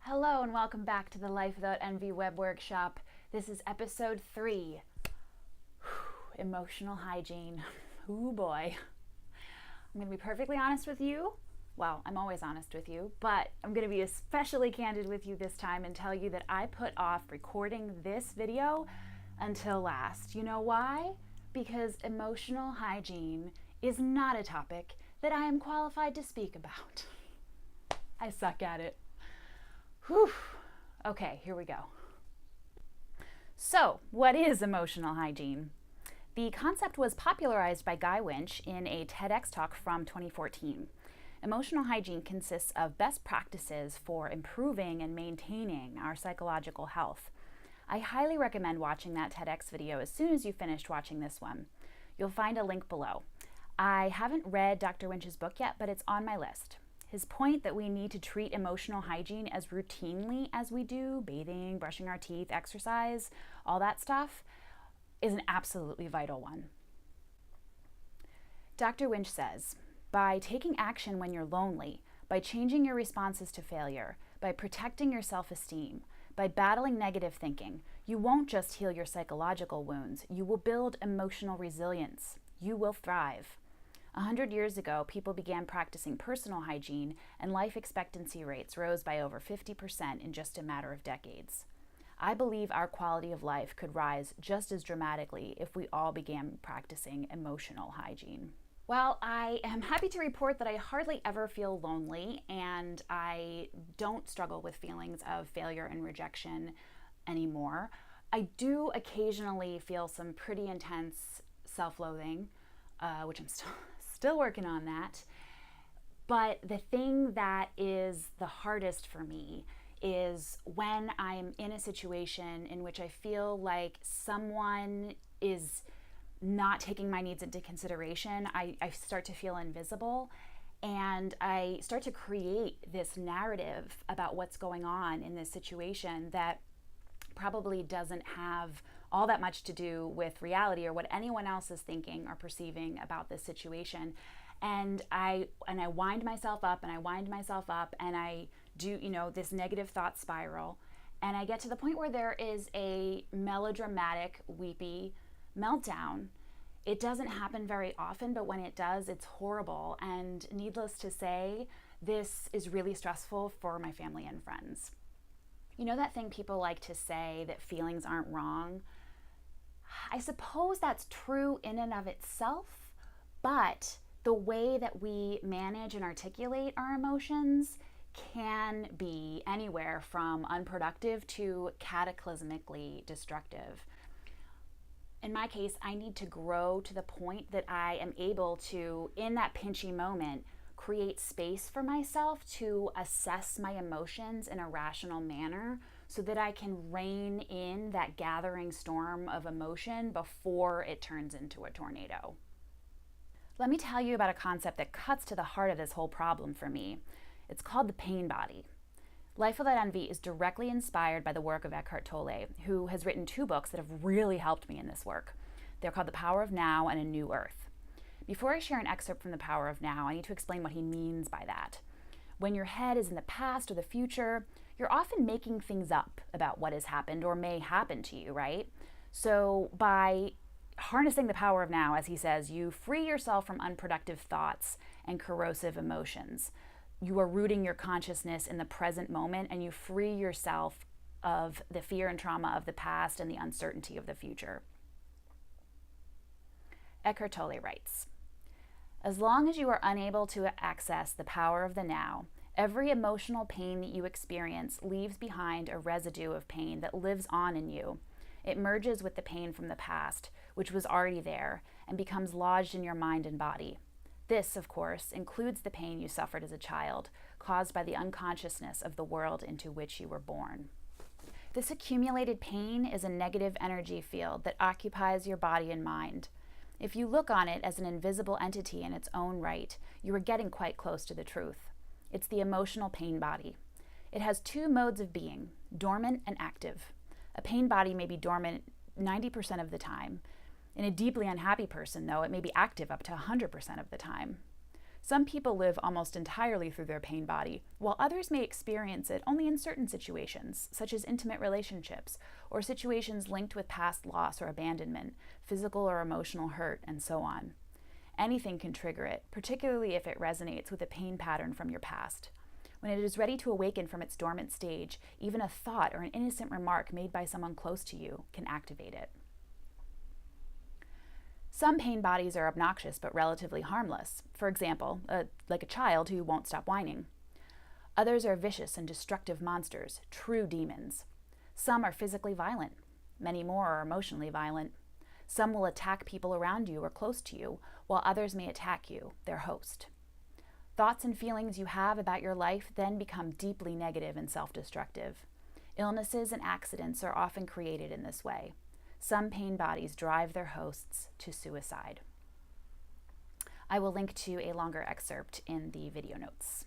Hello and welcome back to the Life Without Envy web workshop. This is episode 3. Emotional hygiene. Ooh boy. I'm going to be perfectly honest with you. Well, I'm always honest with you, but I'm going to be especially candid with you this time and tell you that I put off recording this video until last. You know why? Because emotional hygiene is not a topic that I am qualified to speak about. I suck at it. Whew. Okay, here we go. So, what is emotional hygiene? The concept was popularized by Winch in a TEDx talk from 2014. Emotional hygiene consists of best practices for improving and maintaining our psychological health. I highly recommend watching that TEDx video as soon as you finished watching this one. You'll find a link below. I haven't read Dr. Winch's book yet, but it's on my list. His point that we need to treat emotional hygiene as routinely as we do bathing, brushing our teeth, exercise, all that stuff, is an absolutely vital one. Dr. Winch says, by taking action when you're lonely, by changing your responses to failure, by protecting your self-esteem, by battling negative thinking, you won't just heal your psychological wounds, you will build emotional resilience. You will thrive. 100 years ago, people began practicing personal hygiene, and life expectancy rates rose by over 50% in just a matter of decades. I believe our quality of life could rise just as dramatically if we all began practicing emotional hygiene. Well, I am happy to report that I hardly ever feel lonely, and I don't struggle with feelings of failure and rejection anymore. I do occasionally feel some pretty intense self-loathing, which I'm still working on that. But the thing that is the hardest for me is when I'm in a situation in which I feel like someone is not taking my needs into consideration. I start to feel invisible, and I start to create this narrative about what's going on in this situation that probably doesn't have all that much to do with reality or what anyone else is thinking or perceiving about this situation. And I wind myself up and I wind myself up and I do, this negative thought spiral. And I get to the point where there is a melodramatic, weepy meltdown. It doesn't happen very often, but when it does, it's horrible. And needless to say, this is really stressful for my family and friends. You know that thing people like to say that feelings aren't wrong? I suppose that's true in and of itself, but the way that we manage and articulate our emotions can be anywhere from unproductive to cataclysmically destructive. In my case, I need to grow to the point that I am able to, in that pinchy moment, create space for myself to assess my emotions in a rational manner so that I can rein in that gathering storm of emotion before it turns into a tornado. Let me tell you about a concept that cuts to the heart of this whole problem for me. It's called the pain body. Life Without Envy is directly inspired by the work of Eckhart Tolle, who has written 2 books that have really helped me in this work. They're called The Power of Now and A New Earth. Before I share an excerpt from The Power of Now, I need to explain what he means by that. When your head is in the past or the future, you're often making things up about what has happened or may happen to you, right? So by harnessing the power of now, as he says, you free yourself from unproductive thoughts and corrosive emotions. You are rooting your consciousness in the present moment, and you free yourself of the fear and trauma of the past and the uncertainty of the future. Eckhart Tolle writes, as long as you are unable to access the power of the now, every emotional pain that you experience leaves behind a residue of pain that lives on in you. It merges with the pain from the past, which was already there, and becomes lodged in your mind and body. This, of course, includes the pain you suffered as a child, caused by the unconsciousness of the world into which you were born. This accumulated pain is a negative energy field that occupies your body and mind. If you look on it as an invisible entity in its own right, you are getting quite close to the truth. It's the emotional pain body. It has 2 modes of being, dormant and active. A pain body may be dormant 90% of the time. In a deeply unhappy person, though, it may be active up to 100% of the time. Some people live almost entirely through their pain body, while others may experience it only in certain situations, such as intimate relationships, or situations linked with past loss or abandonment, physical or emotional hurt, and so on. Anything can trigger it, particularly if it resonates with a pain pattern from your past. When it is ready to awaken from its dormant stage, even a thought or an innocent remark made by someone close to you can activate it. Some pain bodies are obnoxious but relatively harmless. For example, like a child who won't stop whining. Others are vicious and destructive monsters, true demons. Some are physically violent. Many more are emotionally violent. Some will attack people around you or close to you, while others may attack you, their host. Thoughts and feelings you have about your life then become deeply negative and self-destructive. Illnesses and accidents are often created in this way. Some pain bodies drive their hosts to suicide. I will link to a longer excerpt in the video notes.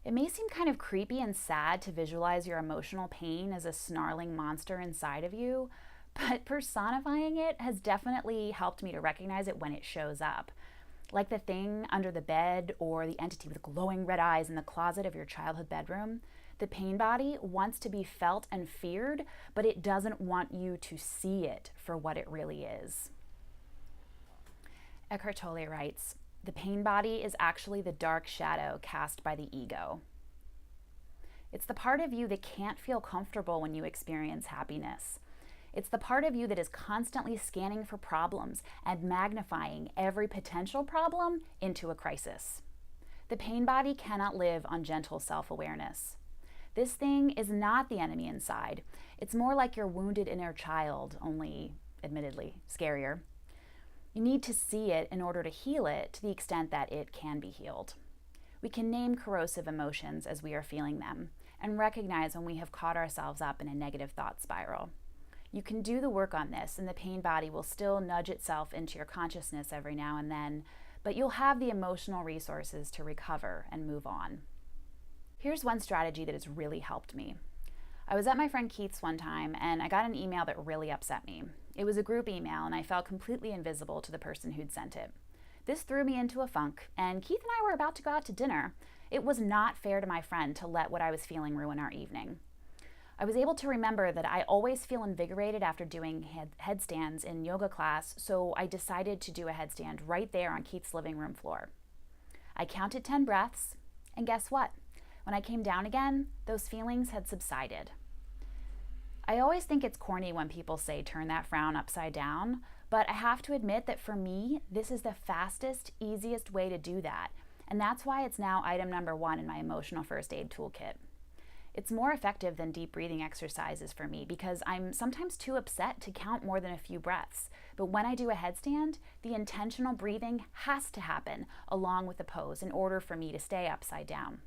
It may seem kind of creepy and sad to visualize your emotional pain as a snarling monster inside of you, but personifying it has definitely helped me to recognize it when it shows up. Like the thing under the bed or the entity with glowing red eyes in the closet of your childhood bedroom. The pain body wants to be felt and feared, but it doesn't want you to see it for what it really is. Eckhart Tolle writes, "The pain body is actually the dark shadow cast by the ego. It's the part of you that can't feel comfortable when you experience happiness. It's the part of you that is constantly scanning for problems and magnifying every potential problem into a crisis. The pain body cannot live on gentle self-awareness. This thing is not the enemy inside. It's more like your wounded inner child, only, admittedly, scarier. You need to see it in order to heal it to the extent that it can be healed. We can name corrosive emotions as we are feeling them and recognize when we have caught ourselves up in a negative thought spiral. You can do the work on this, and the pain body will still nudge itself into your consciousness every now and then, but you'll have the emotional resources to recover and move on." Here's one strategy that has really helped me. I was at my friend Keith's one time, and I got an email that really upset me. It was a group email, and I felt completely invisible to the person who'd sent it. This threw me into a funk, and Keith and I were about to go out to dinner. It was not fair to my friend to let what I was feeling ruin our evening. I was able to remember that I always feel invigorated after doing headstands in yoga class, so I decided to do a headstand right there on Keith's living room floor. I counted 10 breaths, and guess what? When I came down again, those feelings had subsided. I always think it's corny when people say turn that frown upside down, but I have to admit that for me, this is the fastest, easiest way to do that, and that's why it's now item number 1 in my emotional first aid toolkit. It's more effective than deep breathing exercises for me because I'm sometimes too upset to count more than a few breaths. But when I do a headstand, the intentional breathing has to happen along with the pose in order for me to stay upside down.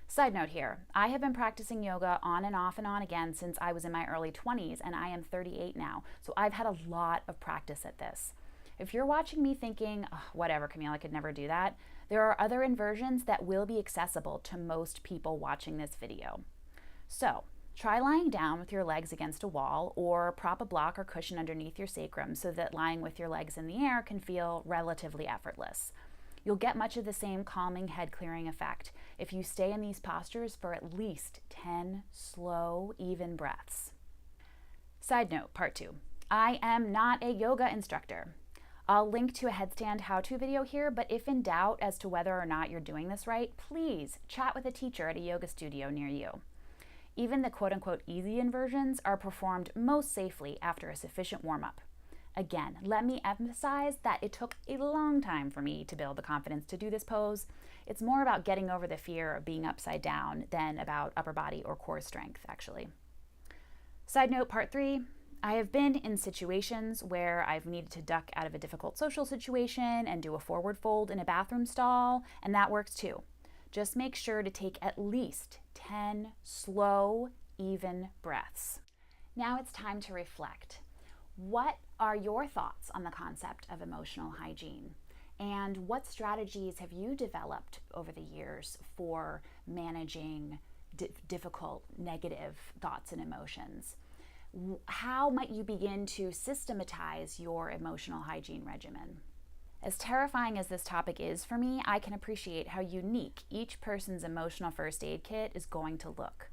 Side note here, I have been practicing yoga on and on again since I was in my early 20s, and I am 38 now, so I've had a lot of practice at this. If you're watching me thinking, oh, whatever, Camille, I could never do that, there are other inversions that will be accessible to most people watching this video. So, try lying down with your legs against a wall, or prop a block or cushion underneath your sacrum so that lying with your legs in the air can feel relatively effortless. You'll get much of the same calming, head-clearing effect if you stay in these postures for at least 10 slow, even breaths. Side note, part 2. I am not a yoga instructor. I'll link to a headstand how-to video here, but if in doubt as to whether or not you're doing this right, please chat with a teacher at a yoga studio near you. Even the quote-unquote easy inversions are performed most safely after a sufficient warm-up. Again, let me emphasize that it took a long time for me to build the confidence to do this pose. It's more about getting over the fear of being upside down than about upper body or core strength, actually. Side note, part 3. I have been in situations where I've needed to duck out of a difficult social situation and do a forward fold in a bathroom stall, and that works too. Just make sure to take at least 10 slow, even breaths. Now it's time to reflect. What are your thoughts on the concept of emotional hygiene? And what strategies have you developed over the years for managing difficult, negative thoughts and emotions? How might you begin to systematize your emotional hygiene regimen? As terrifying as this topic is for me, I can appreciate how unique each person's emotional first aid kit is going to look.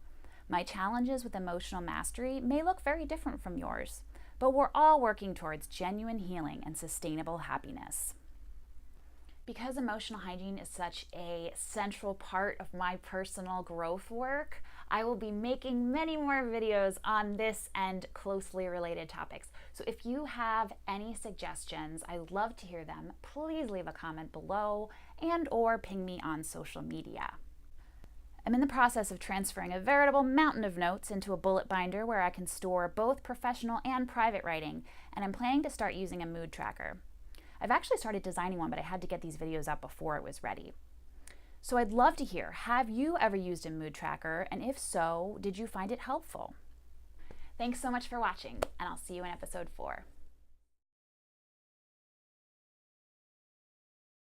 My challenges with emotional mastery may look very different from yours, but we're all working towards genuine healing and sustainable happiness. Because emotional hygiene is such a central part of my personal growth work, I will be making many more videos on this and closely related topics. So if you have any suggestions, I'd love to hear them. Please leave a comment below and/or ping me on social media. I'm in the process of transferring a veritable mountain of notes into a bullet binder where I can store both professional and private writing, and I'm planning to start using a mood tracker. I've actually started designing one, but I had to get these videos up before it was ready. So I'd love to hear, have you ever used a mood tracker? And if so, did you find it helpful? Thanks so much for watching, and I'll see you in episode 4.